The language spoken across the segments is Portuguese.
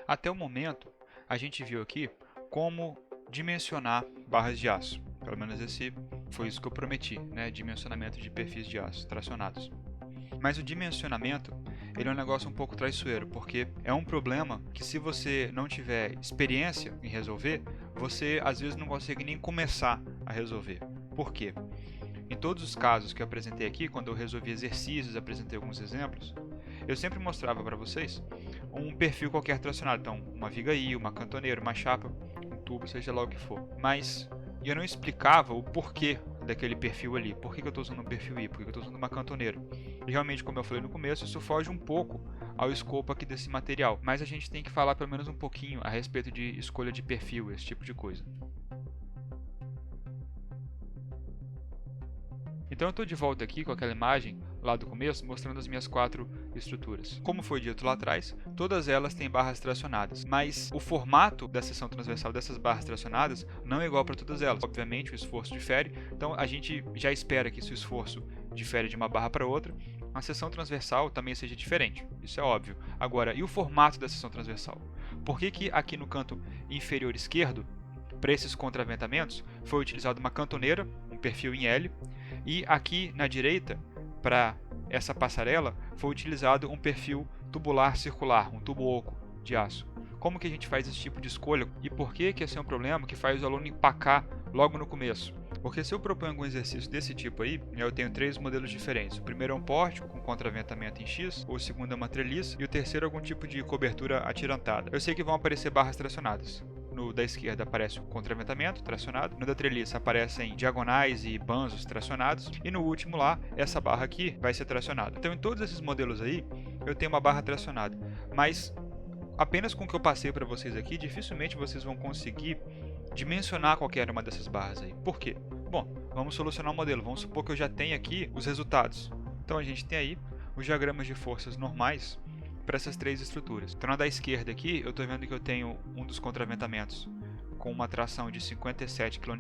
Até o momento, a gente viu aqui como dimensionar barras de aço. Pelo menos foi isso que eu prometi, né? Dimensionamento de perfis de aço tracionados. Mas o dimensionamento, ele é um negócio um pouco traiçoeiro, porque é um problema que, se você não tiver experiência em resolver, você às vezes não consegue nem começar a resolver. Por quê? Em todos os casos que eu apresentei aqui, quando eu resolvi exercícios, apresentei alguns exemplos, eu sempre mostrava para vocês um perfil qualquer tracionado. Então, uma viga I, uma cantoneira, uma chapa, um tubo, seja lá o que for. Mas eu não explicava o porquê daquele perfil ali. Por que eu estou usando um perfil I? Por que eu estou usando uma cantoneira? E realmente, como eu falei no começo, isso foge um pouco ao escopo aqui desse material. Mas a gente tem que falar pelo menos um pouquinho a respeito de escolha de perfil, esse tipo de coisa. Então eu estou de volta aqui com aquela imagem lá do começo, mostrando as minhas 4 estruturas. Como foi dito lá atrás, todas elas têm barras tracionadas, mas o formato da seção transversal dessas barras tracionadas não é igual para todas elas. Obviamente o esforço difere, então a gente já espera que se o esforço difere de uma barra para outra, a seção transversal também seja diferente, isso é óbvio. Agora, e o formato da seção transversal? Por que aqui no canto inferior esquerdo, para esses contraventamentos, foi utilizada uma cantoneira, um perfil em L, e aqui na direita, para essa passarela, foi utilizado um perfil tubular circular, um tubo oco de aço. Como que a gente faz esse tipo de escolha e por que esse é um problema que faz o aluno empacar logo no começo? Porque se eu proponho algum exercício desse tipo aí, eu tenho 3 modelos diferentes. O primeiro é um pórtico com contraventamento em X, o segundo é uma treliça e o terceiro é algum tipo de cobertura atirantada. Eu sei que vão aparecer barras tracionadas. No da esquerda aparece o contraventamento tracionado, no da treliça aparecem diagonais e banzos tracionados, e no último lá, essa barra aqui vai ser tracionada. Então em todos esses modelos aí, eu tenho uma barra tracionada, mas apenas com o que eu passei para vocês aqui, dificilmente vocês vão conseguir dimensionar qualquer uma dessas barras aí. Por quê? Bom, vamos solucionar o modelo, vamos supor que eu já tenho aqui os resultados. Então a gente tem aí os diagramas de forças normais para essas 3 estruturas. Então na da esquerda aqui, eu estou vendo que eu tenho um dos contraventamentos com uma tração de 57 kN.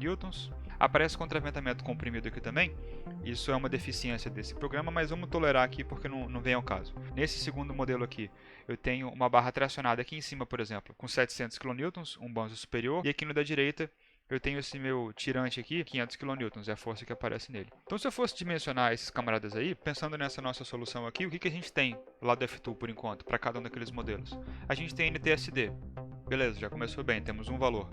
Aparece contraventamento comprimido aqui também. Isso é uma deficiência desse programa, mas vamos tolerar aqui porque não vem ao caso. Nesse segundo modelo aqui, eu tenho uma barra tracionada aqui em cima, por exemplo, com 700 kN, um banzo superior, e aqui no da direita eu tenho esse meu tirante aqui, 500 kN, é a força que aparece nele. Então se eu fosse dimensionar esses camaradas aí, pensando nessa nossa solução aqui, o que a gente tem lá do F2 por enquanto, para cada um daqueles modelos? A gente tem NTSD. Beleza, já começou bem, temos um valor.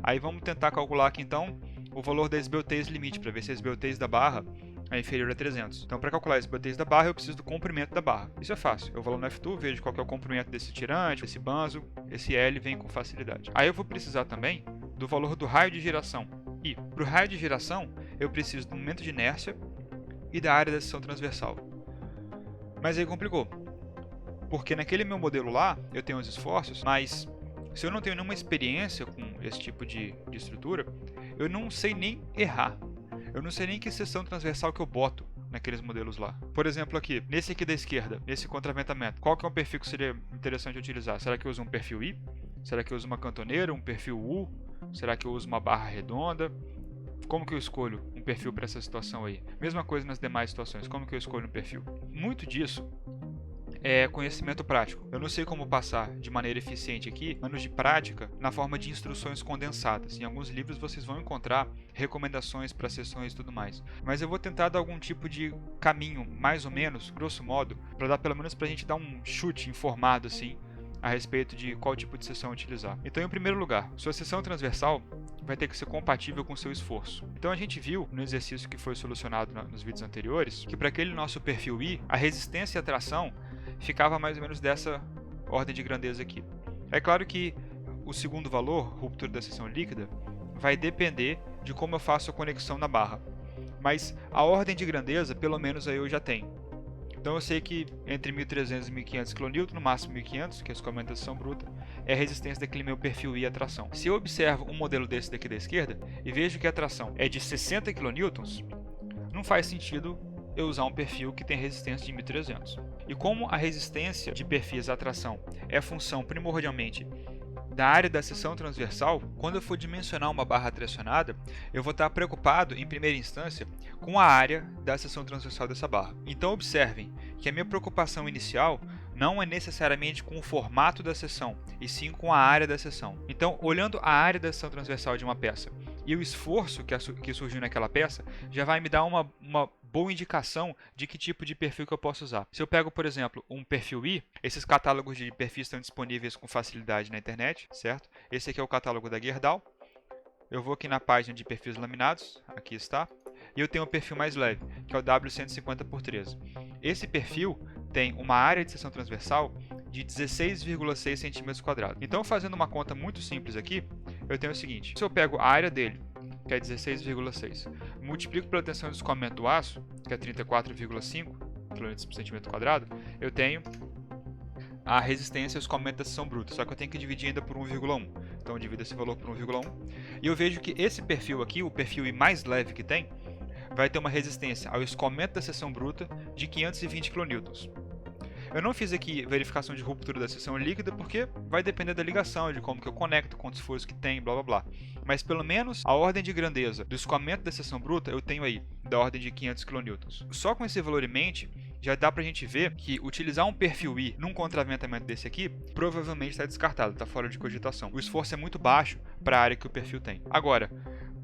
Aí vamos tentar calcular aqui então o valor da esbeltez limite, para ver se a esbeltez da barra é inferior a 300. Então para calcular a esbeltez da barra, eu preciso do comprimento da barra. Isso é fácil, eu vou lá no F2, vejo qual que é o comprimento desse tirante, desse banzo, esse L vem com facilidade. Aí eu vou precisar também do valor do raio de giração. E para o raio de giração, eu preciso do momento de inércia e da área da seção transversal. Mas aí complicou, porque naquele meu modelo lá, eu tenho os esforços, mas se eu não tenho nenhuma experiência com esse tipo de estrutura, eu não sei nem errar. Eu não sei nem que seção transversal que eu boto naqueles modelos lá. Por exemplo aqui, nesse aqui da esquerda, nesse contraventamento, qual que é um perfil que seria interessante utilizar? Será que eu uso um perfil I? Será que eu uso uma cantoneira, um perfil U? Será que eu uso uma barra redonda? Como que eu escolho um perfil para essa situação aí? Mesma coisa nas demais situações, como que eu escolho um perfil? Muito disso é conhecimento prático. Eu não sei como passar de maneira eficiente aqui anos de prática na forma de instruções condensadas. Em alguns livros vocês vão encontrar recomendações para sessões e tudo mais. Mas eu vou tentar dar algum tipo de caminho, mais ou menos, grosso modo, para dar pelo menos para a gente dar um chute informado assim a respeito de qual tipo de seção utilizar. Então, em primeiro lugar, sua seção transversal vai ter que ser compatível com o seu esforço. Então a gente viu no exercício que foi solucionado nos vídeos anteriores que para aquele nosso perfil I, a resistência e a tração ficava mais ou menos dessa ordem de grandeza aqui. É claro que o segundo valor, ruptura da seção líquida, vai depender de como eu faço a conexão na barra. Mas a ordem de grandeza, pelo menos aí eu já tenho. Então eu sei que entre 1.300 e 1.500 kN, no máximo 1.500, que é a escoamento da seção bruta, é a resistência daquele meu perfil I a tração. Se eu observo um modelo desse daqui da esquerda e vejo que a tração é de 60 kN, não faz sentido eu usar um perfil que tem resistência de 1.300. E como a resistência de perfis à tração é função primordialmente da área da seção transversal, quando eu for dimensionar uma barra tracionada, eu vou estar preocupado, em primeira instância, com a área da seção transversal dessa barra. Então observem que a minha preocupação inicial não é necessariamente com o formato da seção, e sim com a área da seção. Então, olhando a área da seção transversal de uma peça e o esforço que surgiu naquela peça, já vai me dar uma boa indicação de que tipo de perfil que eu posso usar. Se eu pego, por exemplo, um perfil I, esses catálogos de perfis estão disponíveis com facilidade na internet, certo? Esse aqui é o catálogo da Gerdau. Eu vou aqui na página de perfis laminados, aqui está, e eu tenho o perfil mais leve, que é o W150x13. Esse perfil tem uma área de seção transversal de 16,6 cm². Então, fazendo uma conta muito simples aqui, eu tenho o seguinte: se eu pego a área dele, que é 16,6, multiplico pela tensão de escoamento do aço, que é 34,5 kN/cm², eu tenho a resistência ao escoamento da seção bruta, só que eu tenho que dividir ainda por 1,1. Então eu divido esse valor por 1,1 e eu vejo que esse perfil aqui, o perfil I mais leve que tem, vai ter uma resistência ao escoamento da seção bruta de 520 kN. Eu não fiz aqui verificação de ruptura da seção líquida porque vai depender da ligação, de como que eu conecto, quantos furos que tem, blá blá blá. Mas pelo menos a ordem de grandeza do escoamento da seção bruta eu tenho aí, da ordem de 500 kN. Só com esse valor em mente, já dá pra gente ver que utilizar um perfil I num contraventamento desse aqui provavelmente está descartado, está fora de cogitação. O esforço é muito baixo para a área que o perfil tem. Agora,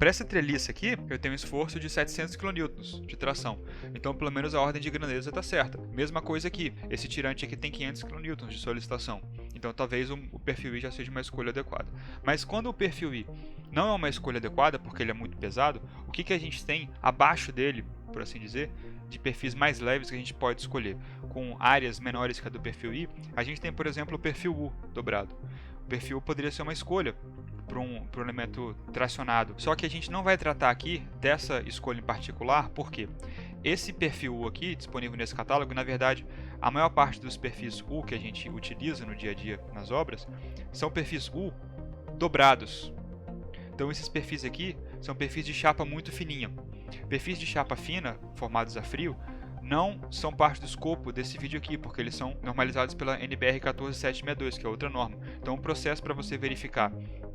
para essa treliça aqui, eu tenho um esforço de 700 kN de tração. Então, pelo menos a ordem de grandeza está certa. Mesma coisa aqui, esse tirante aqui tem 500 kN de solicitação. Então, talvez o perfil I já seja uma escolha adequada. Mas quando o perfil I não é uma escolha adequada, porque ele é muito pesado, o que a gente tem abaixo dele, por assim dizer, de perfis mais leves que a gente pode escolher, com áreas menores que a do perfil I, a gente tem, por exemplo, o perfil U dobrado. O perfil U poderia ser uma escolha para um elemento tracionado, só que a gente não vai tratar aqui dessa escolha em particular, porque esse perfil U aqui, disponível nesse catálogo, na verdade, a maior parte dos perfis U que a gente utiliza no dia a dia nas obras, são perfis U dobrados. Então esses perfis aqui são perfis de chapa muito fininha. Perfis de chapa fina, formados a frio, não são parte do escopo desse vídeo aqui, porque eles são normalizados pela NBR 14762, que é outra norma. Então o processo para você verificar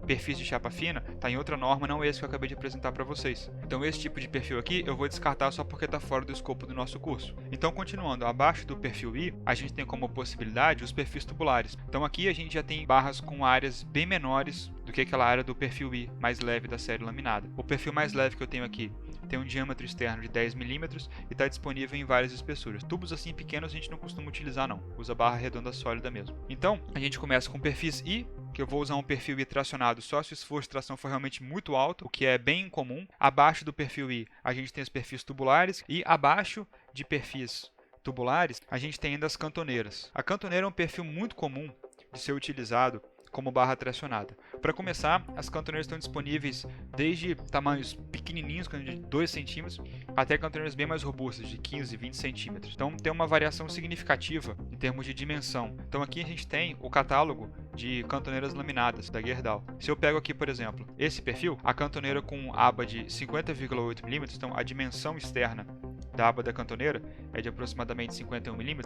perfis de chapa fina está em outra norma, não esse que eu acabei de apresentar para vocês. Então esse tipo de perfil aqui eu vou descartar só porque está fora do escopo do nosso curso. Então continuando, abaixo do perfil I, a gente tem como possibilidade os perfis tubulares. Então aqui a gente já tem barras com áreas bem menores do que aquela área do perfil I mais leve da série laminada. O perfil mais leve que eu tenho aqui tem um diâmetro externo de 10 mm e está disponível em várias espessuras. Tubos assim pequenos a gente não costuma utilizar não, usa barra redonda sólida mesmo. Então a gente começa com perfis I, que eu vou usar um perfil I tracionado só se o esforço de tração for realmente muito alto, o que é bem incomum. Abaixo do perfil I a gente tem os perfis tubulares e abaixo de perfis tubulares a gente tem ainda as cantoneiras. A cantoneira é um perfil muito comum de ser utilizado como barra tracionada. Para começar, as cantoneiras estão disponíveis desde tamanhos pequenininhos, de 2 cm, até cantoneiras bem mais robustas, de 15 e 20 cm. Então tem uma variação significativa em termos de dimensão. Então aqui a gente tem o catálogo de cantoneiras laminadas da Gerdau. Se eu pego aqui, por exemplo, esse perfil, a cantoneira com aba de 50,8 mm, então a dimensão externa da aba da cantoneira é de aproximadamente 51 mm,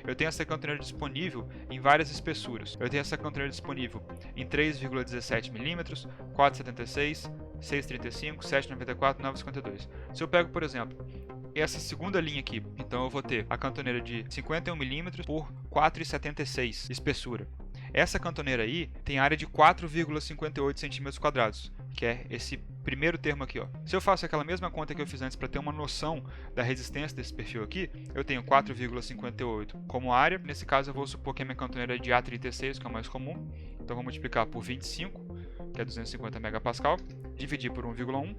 eu tenho essa cantoneira disponível em várias espessuras. Eu tenho essa cantoneira disponível em 3,17 mm, 4,76, 6,35, 7,94, 9,52. Se eu pego, por exemplo, essa segunda linha aqui, então eu vou ter a cantoneira de 51 mm por 4,76 espessura. Essa cantoneira aí tem área de 4,58 cm², que é esse primeiro termo aqui, ó. Se eu faço aquela mesma conta que eu fiz antes para ter uma noção da resistência desse perfil aqui, eu tenho 4,58 como área. Nesse caso eu vou supor que a minha cantoneira é de A36, que é o mais comum. Então vou multiplicar por 25, que é 250 MPa, dividir por 1,1.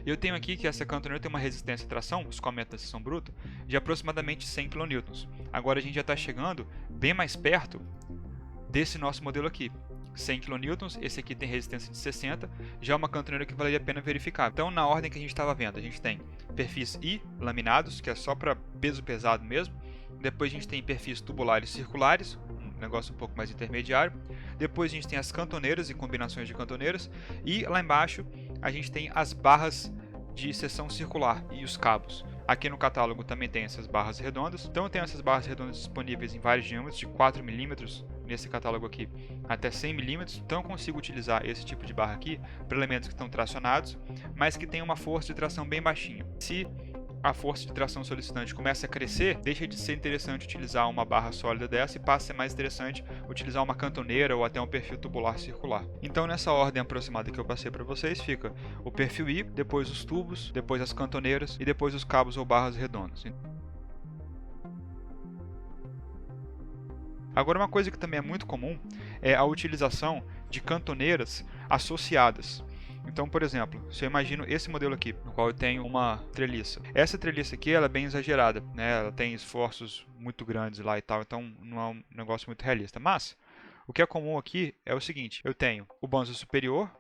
E eu tenho aqui que essa cantoneira tem uma resistência à tração, escoamento da seção bruta, de aproximadamente 100 kN. Agora a gente já está chegando bem mais perto desse nosso modelo aqui. 100 kN, esse aqui tem resistência de 60, já é uma cantoneira que valeria a pena verificar. Então, na ordem que a gente estava vendo, a gente tem perfis I laminados, que é só para peso pesado mesmo. Depois a gente tem perfis tubulares circulares, um negócio um pouco mais intermediário. Depois a gente tem as cantoneiras e combinações de cantoneiras. E lá embaixo a gente tem as barras de seção circular e os cabos. Aqui no catálogo também tem essas barras redondas. Então eu tenho essas barras redondas disponíveis em vários diâmetros, de 4 mm nesse catálogo aqui até 100 mm. Então eu consigo utilizar esse tipo de barra aqui para elementos que estão tracionados, mas que tem uma força de tração bem baixinha. Se a força de tração solicitante começa a crescer, deixa de ser interessante utilizar uma barra sólida dessa e passa a ser mais interessante utilizar uma cantoneira ou até um perfil tubular circular. Então, nessa ordem aproximada que eu passei para vocês, fica o perfil I, depois os tubos, depois as cantoneiras e depois os cabos ou barras redondas. Agora, uma coisa que também é muito comum é a utilização de cantoneiras associadas. Então, por exemplo, se eu imagino esse modelo aqui, no qual eu tenho uma treliça. Essa treliça aqui ela é bem exagerada, né? Ela tem esforços muito grandes lá e tal, então não é um negócio muito realista. Mas, o que é comum aqui é o seguinte, eu tenho o banzo superior,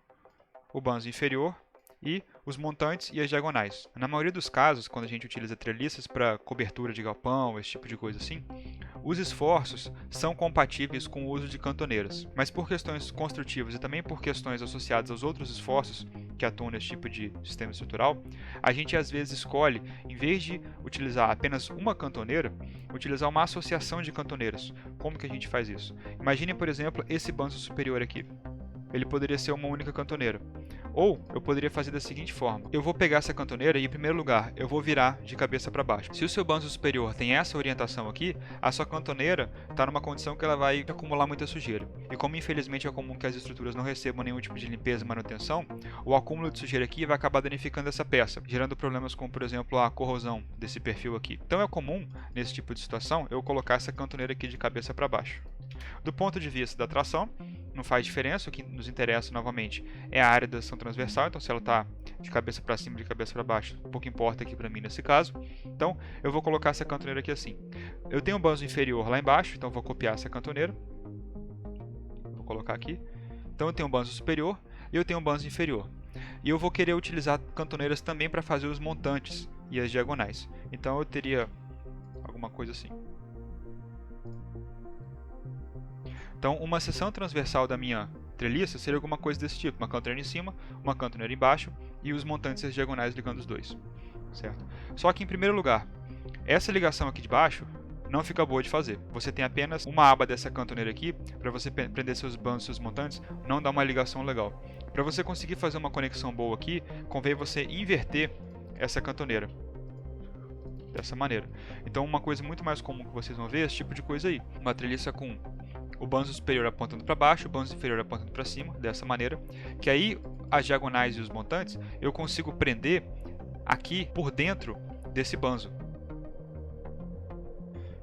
o banzo inferior e os montantes e as diagonais. Na maioria dos casos, quando a gente utiliza treliças para cobertura de galpão, esse tipo de coisa assim, os esforços são compatíveis com o uso de cantoneiras, mas por questões construtivas e também por questões associadas aos outros esforços que atuam nesse tipo de sistema estrutural, a gente às vezes escolhe, em vez de utilizar apenas uma cantoneira, utilizar uma associação de cantoneiras. Como que a gente faz isso? Imagine, por exemplo, esse banzo superior aqui. Ele poderia ser uma única cantoneira. Ou eu poderia fazer da seguinte forma: eu vou pegar essa cantoneira e, em primeiro lugar, eu vou virar de cabeça para baixo. Se o seu banzo superior tem essa orientação aqui, a sua cantoneira está numa condição que ela vai acumular muita sujeira. E como infelizmente é comum que as estruturas não recebam nenhum tipo de limpeza e manutenção, o acúmulo de sujeira aqui vai acabar danificando essa peça, gerando problemas como, por exemplo, a corrosão desse perfil aqui. Então é comum, nesse tipo de situação, eu colocar essa cantoneira aqui de cabeça para baixo. Do ponto de vista da tração, não faz diferença, o que nos interessa novamente é a área da seção transversal, então se ela está de cabeça para cima, de cabeça para baixo, pouco importa aqui para mim nesse caso. Então eu vou colocar essa cantoneira aqui assim. Eu tenho um banzo inferior lá embaixo, então vou copiar essa cantoneira. Vou colocar aqui. Então eu tenho um banzo superior e eu tenho um banzo inferior. E eu vou querer utilizar cantoneiras também para fazer os montantes e as diagonais. Então eu teria alguma coisa assim. Então, uma seção transversal da minha treliça seria alguma coisa desse tipo, uma cantoneira em cima, uma cantoneira embaixo e os montantes e as diagonais ligando os dois, certo? Só que, em primeiro lugar, essa ligação aqui de baixo não fica boa de fazer. Você tem apenas uma aba dessa cantoneira aqui para você prender seus bandos e seus montantes, não dá uma ligação legal. Para você conseguir fazer uma conexão boa aqui, convém você inverter essa cantoneira. Dessa maneira. Então, uma coisa muito mais comum que vocês vão ver é esse tipo de coisa aí. Uma treliça com o banzo superior apontando para baixo, o banzo inferior apontando para cima, dessa maneira, que aí as diagonais e os montantes eu consigo prender aqui por dentro desse banzo.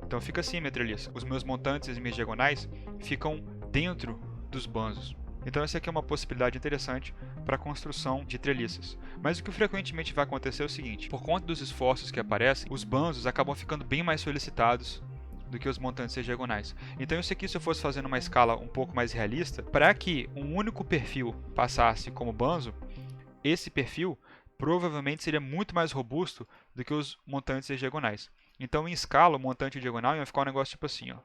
Então fica assim a minha treliça. Os meus montantes e as minhas diagonais ficam dentro dos banzos. Então essa aqui é uma possibilidade interessante para a construção de treliças. Mas o que frequentemente vai acontecer é o seguinte: por conta dos esforços que aparecem, os banzos acabam ficando bem mais solicitados do que os montantes e diagonais. Então isso aqui, se eu fosse fazer numa escala um pouco mais realista, para que um único perfil passasse como banzo, esse perfil provavelmente seria muito mais robusto do que os montantes e diagonais. Então em escala, o montante e diagonal ia ficar um negócio tipo assim, ó.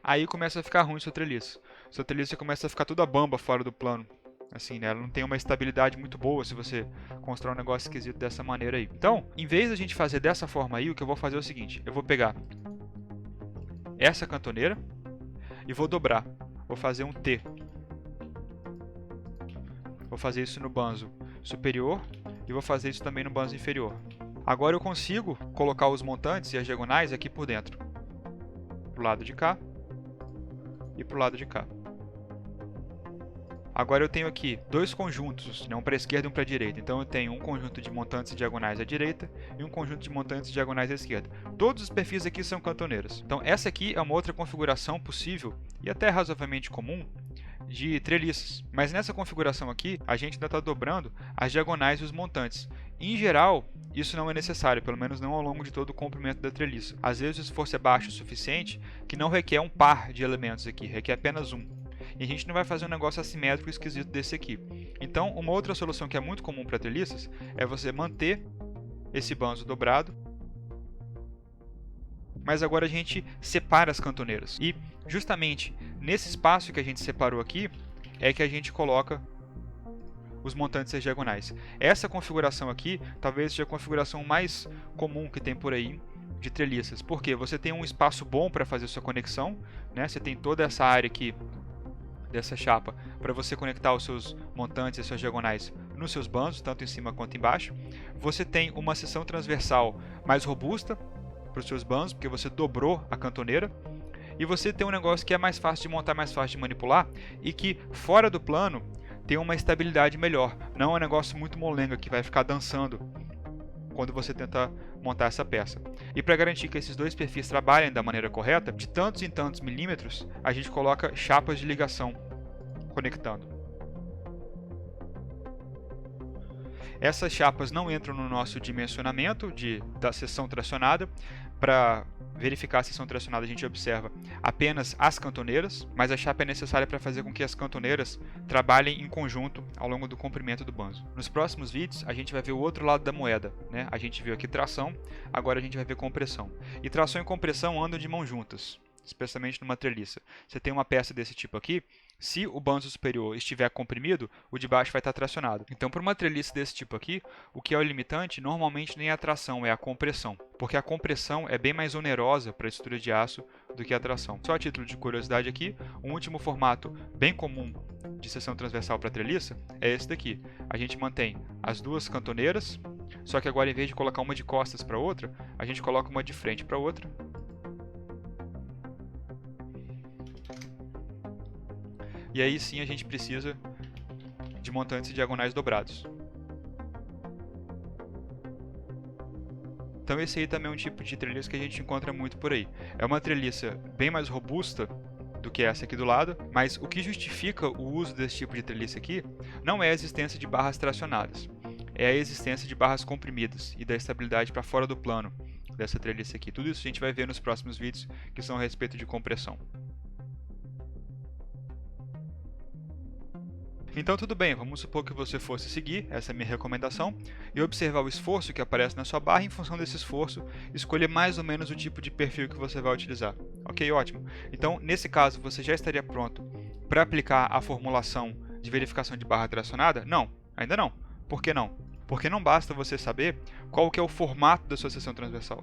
Aí começa a ficar ruim sua treliça. Sua treliça começa a ficar toda bamba fora do plano. Assim, né? Ela não tem uma estabilidade muito boa se você constrói um negócio esquisito dessa maneira aí. Então, em vez da gente fazer dessa forma aí, o que eu vou fazer é o seguinte: eu vou pegar essa cantoneira e vou dobrar. Vou fazer um T. Vou fazer isso no banzo superior e vou fazer isso também no banzo inferior. Agora eu consigo colocar os montantes e as diagonais aqui por dentro. Pro lado de cá e pro lado de cá. Agora eu tenho aqui dois conjuntos, um para a esquerda e um para a direita. Então eu tenho um conjunto de montantes e diagonais à direita e um conjunto de montantes e diagonais à esquerda. Todos os perfis aqui são cantoneiras. Então essa aqui é uma outra configuração possível e até razoavelmente comum de treliças. Mas nessa configuração aqui, a gente ainda está dobrando as diagonais e os montantes. Em geral, isso não é necessário, pelo menos não ao longo de todo o comprimento da treliça. Às vezes o esforço é baixo o suficiente que não requer um par de elementos aqui, requer apenas um. E a gente não vai fazer um negócio assimétrico esquisito desse aqui. Então, uma outra solução que é muito comum para treliças é você manter esse banzo dobrado, mas agora a gente separa as cantoneiras. E justamente nesse espaço que a gente separou aqui é que a gente coloca os montantes e as diagonais. Essa configuração aqui talvez seja a configuração mais comum que tem por aí de treliças, porque você tem um espaço bom para fazer sua conexão, né? Você tem toda essa área aqui dessa chapa para você conectar os seus montantes e as suas diagonais nos seus bandos, tanto em cima quanto embaixo. Você tem uma seção transversal mais robusta para os seus bandos, porque você dobrou a cantoneira. E você tem um negócio que é mais fácil de montar, mais fácil de manipular, e que fora do plano tem uma estabilidade melhor. Não é um negócio muito molenga que vai ficar dançando quando você tenta montar essa peça. E para garantir que esses dois perfis trabalhem da maneira correta, de tantos em tantos milímetros, a gente coloca chapas de ligação conectando. Essas chapas não entram no nosso dimensionamento da seção tracionada. Para verificar a seção tracionada, a gente observa apenas as cantoneiras, mas a chapa é necessária para fazer com que as cantoneiras trabalhem em conjunto ao longo do comprimento do banzo. Nos próximos vídeos, a gente vai ver o outro lado da moeda, né? A gente viu aqui tração, agora a gente vai ver compressão. E tração e compressão andam de mãos juntas, especialmente numa treliça. Você tem uma peça desse tipo aqui, se o banzo superior estiver comprimido, o de baixo vai estar tracionado. Então, para uma treliça desse tipo aqui, o que é o limitante normalmente nem é a tração, é a compressão, porque a compressão é bem mais onerosa para a estrutura de aço do que a tração. Só a título de curiosidade aqui, um último formato bem comum de seção transversal para treliça é esse daqui. A gente mantém as duas cantoneiras, só que agora, em vez de colocar uma de costas para outra, a gente coloca uma de frente para outra. E aí sim a gente precisa de montantes e diagonais dobrados. Então esse aí também é um tipo de treliça que a gente encontra muito por aí. É uma treliça bem mais robusta do que essa aqui do lado, mas o que justifica o uso desse tipo de treliça aqui não é a existência de barras tracionadas, é a existência de barras comprimidas e da estabilidade para fora do plano dessa treliça aqui. Tudo isso a gente vai ver nos próximos vídeos que são a respeito de compressão. Então tudo bem, vamos supor que você fosse seguir essa minha recomendação e observar o esforço que aparece na sua barra. Em função desse esforço, escolher mais ou menos o tipo de perfil que você vai utilizar. Ok, ótimo. Então, nesse caso, você já estaria pronto para aplicar a formulação de verificação de barra tracionada? Não, ainda não. Por que não? Porque não basta você saber qual que é o formato da sua seção transversal.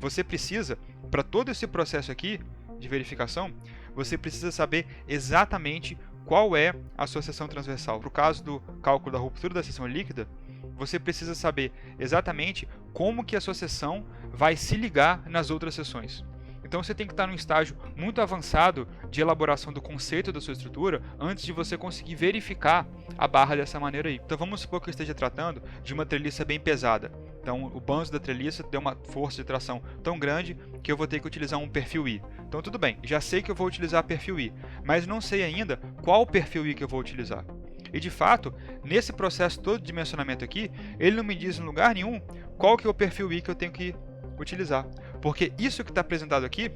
Você precisa, para todo esse processo aqui de verificação, você precisa saber exatamente qual é a sua seção transversal. Para o caso do cálculo da ruptura da seção líquida, você precisa saber exatamente como que a sua seção vai se ligar nas outras seções. Então você tem que estar num estágio muito avançado de elaboração do conceito da sua estrutura antes de você conseguir verificar a barra dessa maneira aí. Então vamos supor que eu esteja tratando de uma treliça bem pesada. Então o banzo da treliça tem uma força de tração tão grande que eu vou ter que utilizar um perfil I. Então tudo bem, já sei que eu vou utilizar perfil I, mas não sei ainda qual perfil I que eu vou utilizar. E de fato, nesse processo todo de dimensionamento aqui, ele não me diz em lugar nenhum qual que é o perfil I que eu tenho que utilizar. Porque isso que está apresentado aqui,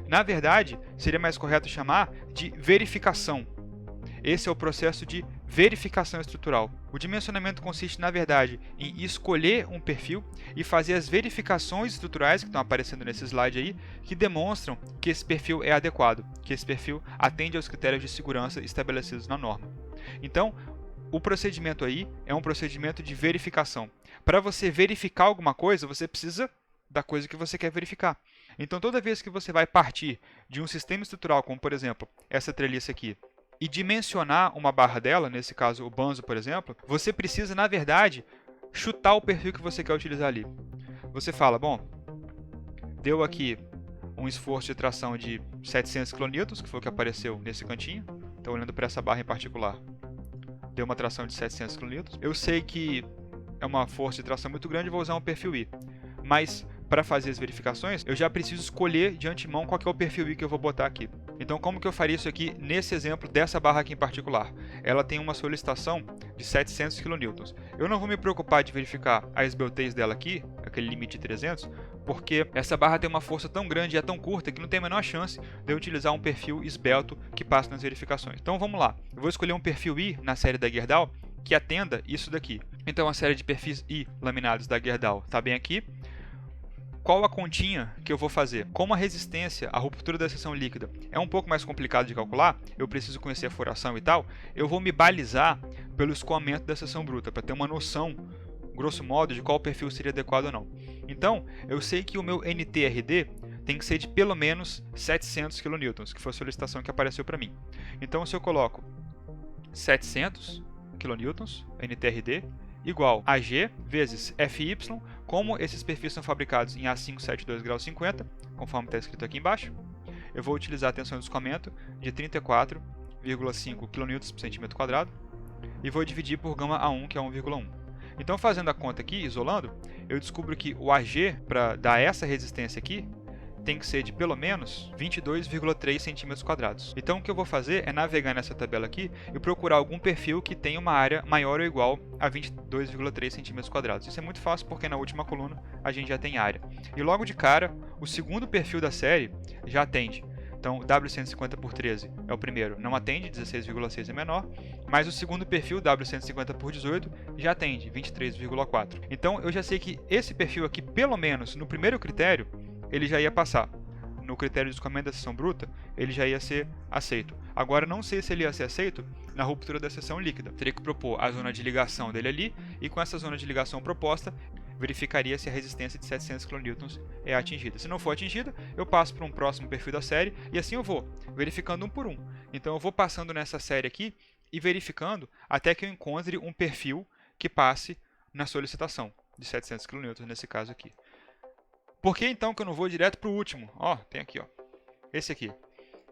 na verdade, seria mais correto chamar de verificação. Esse é o processo de verificação estrutural. O dimensionamento consiste, na verdade, em escolher um perfil e fazer as verificações estruturais que estão aparecendo nesse slide aí, que demonstram que esse perfil é adequado, que esse perfil atende aos critérios de segurança estabelecidos na norma. Então, o procedimento aí é um procedimento de verificação. Para você verificar alguma coisa, você precisa da coisa que você quer verificar. Então, toda vez que você vai partir de um sistema estrutural, como por exemplo, essa treliça aqui, e dimensionar uma barra dela, nesse caso o banzo, por exemplo, você precisa, na verdade, chutar o perfil que você quer utilizar ali. Você fala, bom, deu aqui um esforço de tração de 700 kN, que foi o que apareceu nesse cantinho. Então, olhando para essa barra em particular, deu uma tração de 700 kN. Eu sei que é uma força de tração muito grande, vou usar um perfil I. Mas, para fazer as verificações, eu já preciso escolher de antemão qual que é o perfil I que eu vou botar aqui. Então, como que eu faria isso aqui nesse exemplo dessa barra aqui em particular? Ela tem uma solicitação de 700 kN. Eu não vou me preocupar de verificar a esbeltez dela aqui, aquele limite de 300, porque essa barra tem uma força tão grande e é tão curta que não tem a menor chance de eu utilizar um perfil esbelto que passe nas verificações. Então, vamos lá. Eu vou escolher um perfil I na série da Gerdau que atenda isso daqui. Então, a série de perfis I laminados da Gerdau está bem aqui. Qual a continha que eu vou fazer? Como a resistência à ruptura da seção líquida é um pouco mais complicado de calcular, eu preciso conhecer a furação e tal, eu vou me balizar pelo escoamento da seção bruta, para ter uma noção, grosso modo, de qual perfil seria adequado ou não. Então, eu sei que o meu NTRD tem que ser de pelo menos 700 kN, que foi a solicitação que apareceu para mim. Então, se eu coloco 700 kN, NTRD, igual a G vezes FY, como esses perfis são fabricados em A572 grau 50, conforme está escrito aqui embaixo, eu vou utilizar a tensão de escoamento de 34,5 kN por centímetro quadrado e vou dividir por γ1, que é 1,1. Então, fazendo a conta aqui, isolando, eu descubro que o AG, para dar essa resistência aqui, tem que ser de pelo menos 22,3 centímetros quadrados. Então, o que eu vou fazer é navegar nessa tabela aqui e procurar algum perfil que tenha uma área maior ou igual a 22,3 centímetros quadrados. Isso é muito fácil porque na última coluna a gente já tem área. E logo de cara, o segundo perfil da série já atende. Então, W150 por 13 é o primeiro, não atende, 16,6 é menor, mas o segundo perfil, W150 por 18, já atende, 23,4. Então, eu já sei que esse perfil aqui, pelo menos no primeiro critério, ele já ia passar. No critério de escoamento da seção bruta, ele já ia ser aceito. Agora, não sei se ele ia ser aceito na ruptura da seção líquida. Teria que propor a zona de ligação dele ali, e com essa zona de ligação proposta, verificaria se a resistência de 700 kN é atingida. Se não for atingida, eu passo para um próximo perfil da série e assim eu vou, verificando um por um. Então eu vou passando nessa série aqui e verificando até que eu encontre um perfil que passe na solicitação de 700 kN nesse caso aqui. Por que então que eu não vou direto para o último? Ó, tem aqui, ó, esse aqui.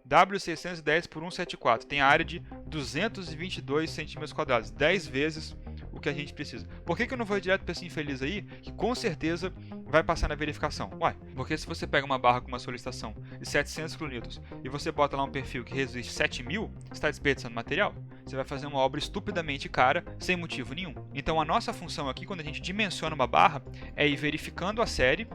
W610 por 174 tem a área de 222 centímetros quadrados, 10 vezes o que a gente precisa. Por que eu não vou direto para esse infeliz aí, que com certeza vai passar na verificação? Ué, porque se você pega uma barra com uma solicitação de 700 kN e você bota lá um perfil que resiste 7.000, você está desperdiçando material? Você vai fazer uma obra estupidamente cara, sem motivo nenhum. Então a nossa função aqui, quando a gente dimensiona uma barra, é ir verificando a série,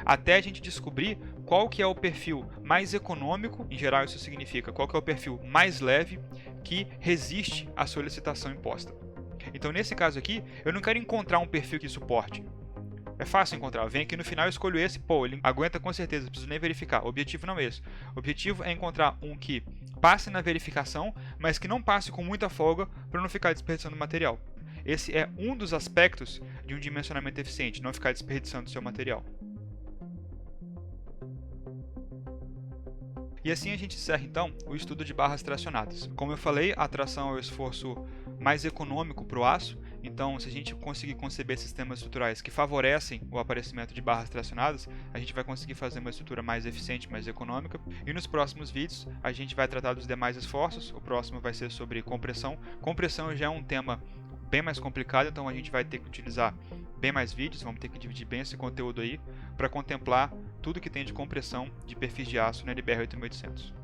até a gente descobrir qual que é o perfil mais econômico, em geral isso significa qual que é o perfil mais leve que resiste à solicitação imposta. Então nesse caso aqui, eu não quero encontrar um perfil que suporte. É fácil encontrar, eu venho aqui no final e escolho esse, pô, ele aguenta com certeza, não preciso nem verificar. O objetivo não é esse. O objetivo é encontrar um que passe na verificação, mas que não passe com muita folga para não ficar desperdiçando material. Esse é um dos aspectos de um dimensionamento eficiente, não ficar desperdiçando seu material. E assim a gente encerra então o estudo de barras tracionadas. Como eu falei, a tração é o esforço mais econômico para o aço, então se a gente conseguir conceber sistemas estruturais que favorecem o aparecimento de barras tracionadas, a gente vai conseguir fazer uma estrutura mais eficiente, mais econômica. E nos próximos vídeos a gente vai tratar dos demais esforços, o próximo vai ser sobre compressão. Compressão já é um tema bem mais complicado, então a gente vai ter que utilizar bem mais vídeos, vamos ter que dividir bem esse conteúdo aí para contemplar tudo que tem de compressão de perfis de aço na NBR 8800.